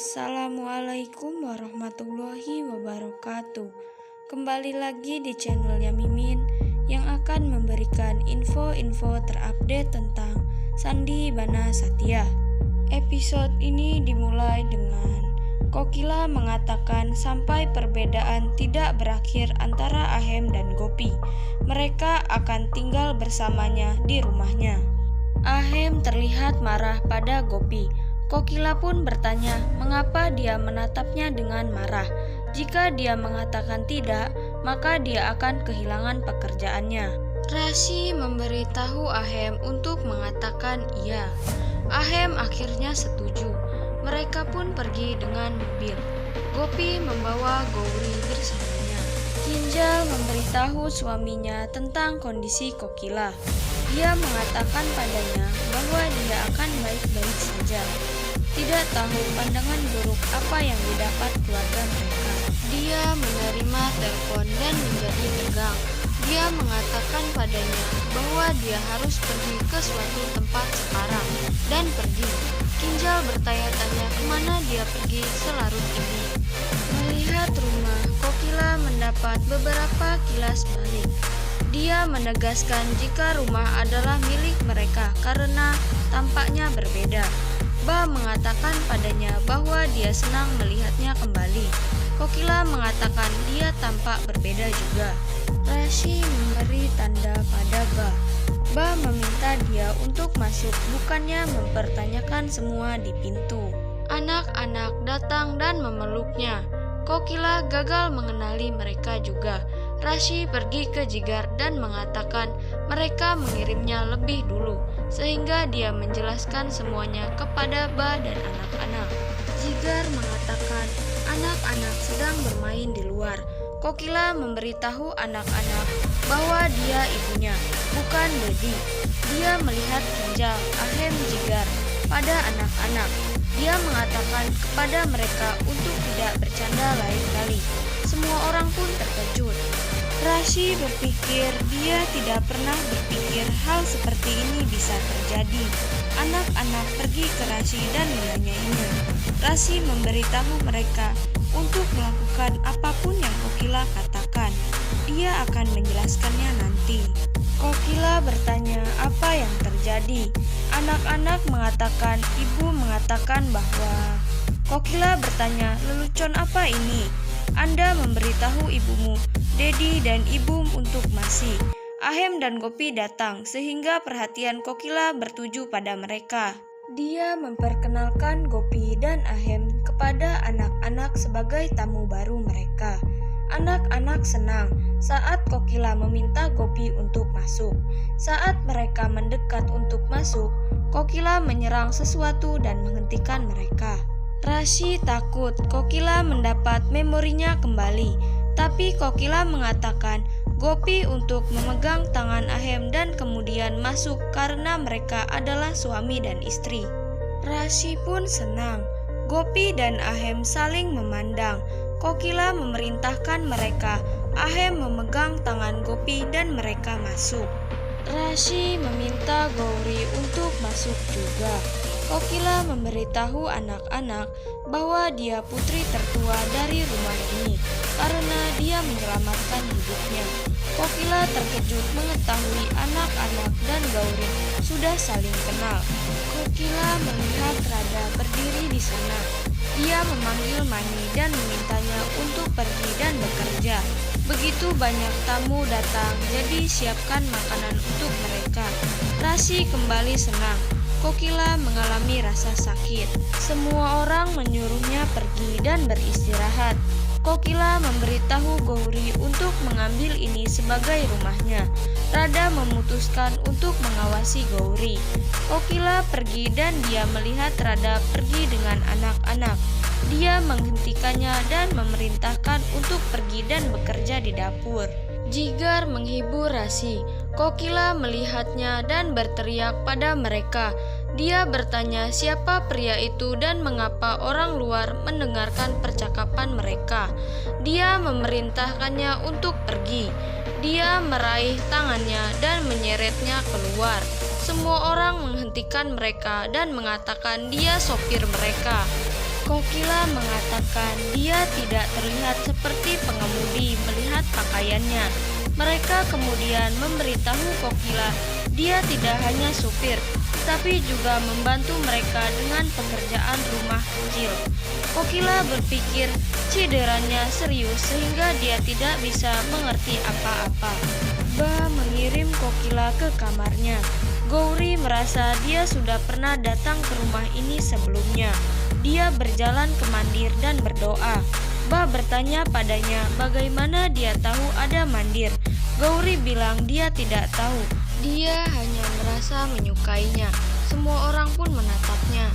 Assalamualaikum warahmatullahi wabarakatuh. Kembali lagi di channelnya Mimin yang akan memberikan info-info terupdate tentang Sandi Bana Satya. Episode ini dimulai dengan Kokila mengatakan sampai perbedaan tidak berakhir antara Ahem dan Gopi, mereka akan tinggal bersamanya di rumahnya. Ahem terlihat marah pada Gopi. Kokila pun bertanya mengapa dia menatapnya dengan marah. Jika dia mengatakan tidak, maka dia akan kehilangan pekerjaannya. Rasi memberitahu Ahem untuk mengatakan iya. Ahem akhirnya setuju. Mereka pun pergi dengan mobil. Gopi membawa Gauri bersamanya. Kinjal memberitahu suaminya tentang kondisi Kokila. Dia mengatakan padanya bahwa dia akan baik-baik saja. Tidak tahu pandangan buruk apa yang didapat keluarga mereka. Dia menerima telepon dan menjadi tegang. Dia mengatakan padanya bahwa dia harus pergi ke suatu tempat sekarang dan pergi. Kinjal bertanya-tanya kemana dia pergi selarut ini. Melihat rumah, Kokila mendapat beberapa kilas balik. Dia menegaskan jika rumah adalah milik mereka karena tampaknya berbeda. Ba mengatakan padanya bahwa dia senang melihatnya kembali. Kokila mengatakan dia tampak berbeda juga. Rasi memberi tanda pada Ba. Ba meminta dia untuk masuk, bukannya mempertanyakan semua di pintu. Anak-anak datang dan memeluknya. Kokila gagal mengenali mereka juga. Rasi pergi ke Jigar dan mengatakan mereka mengirimnya lebih dulu, sehingga dia menjelaskan semuanya kepada Ba dan anak-anak. Jigar mengatakan anak-anak sedang bermain di luar. Kokila memberitahu anak-anak bahwa dia ibunya, bukan Dedi. Dia melihat Kinjal, Ahem, Jigar pada anak-anak. Dia mengatakan kepada mereka untuk tidak bercanda lain kali. Semua orang pun terkejut. Rasi berpikir dia tidak pernah berpikir hal seperti ini bisa terjadi. Anak-anak pergi ke Rasi dan menanyainya. Rasi memberitahu mereka untuk melakukan apapun yang Kokila katakan. Dia akan menjelaskannya nanti. Kokila bertanya apa yang terjadi. Anak-anak mengatakan ibu mengatakan bahwa... Kokila bertanya, lelucon apa ini? Anda memberitahu ibumu, Dedi dan ibu untuk masih. Ahem dan Gopi datang sehingga perhatian Kokila bertuju pada mereka. Dia memperkenalkan Gopi dan Ahem kepada anak-anak sebagai tamu baru mereka. Anak-anak senang saat Kokila meminta Gopi untuk masuk. Saat mereka mendekat untuk masuk, Kokila menyerang sesuatu dan menghentikan mereka. Rasi takut Kokila mendapat memorinya kembali, tapi Kokila mengatakan Gopi untuk memegang tangan Ahem dan kemudian masuk karena mereka adalah suami dan istri. Rasi pun senang. Gopi dan Ahem saling memandang. Kokila memerintahkan mereka. Ahem memegang tangan Gopi dan mereka masuk. Rasi meminta Gauri untuk masuk juga. Kokila memberitahu anak-anak bahwa dia putri tertua dari rumah ini karena dia menyelamatkan hidupnya. Kokila terkejut mengetahui anak-anak dan Gauri sudah saling kenal. Kokila melihat Rada berdiri di sana. Dia memanggil Mani dan memintanya untuk pergi dan bekerja. Begitu banyak tamu datang, jadi siapkan makanan untuk mereka. Rasi kembali senang. Kokila mengalami rasa sakit. Semua orang menyuruhnya pergi dan beristirahat. Kokila memberitahu Gauri untuk mengambil ini sebagai rumahnya. Rada memutuskan untuk mengawasi Gauri. Kokila pergi dan dia melihat Rada pergi dengan anak-anak. Dia menghentikannya dan memerintahkan untuk pergi dan bekerja di dapur. Jigar menghibur Rasi. Kokila melihatnya dan berteriak pada mereka. Dia bertanya siapa pria itu dan mengapa orang luar mendengarkan percakapan mereka. Dia memerintahkannya untuk pergi. Dia meraih tangannya dan menyeretnya keluar. Semua orang menghentikan mereka dan mengatakan dia sopir mereka. Kokila mengatakan dia tidak terlihat seperti pengemudi melihat pakaiannya. Mereka kemudian memberitahu Kokila dia tidak hanya supir, tapi juga membantu mereka dengan pekerjaan rumah kecil. Kokila berpikir ciderannya serius sehingga dia tidak bisa mengerti apa-apa. Ba mengirim Kokila ke kamarnya. Gauri merasa dia sudah pernah datang ke rumah ini sebelumnya. Dia berjalan ke mandir dan berdoa. Ba bertanya padanya bagaimana dia tahu ada mandir. Gauri bilang dia tidak tahu. Dia hanya merasa menyukainya. Semua orang pun menatapnya.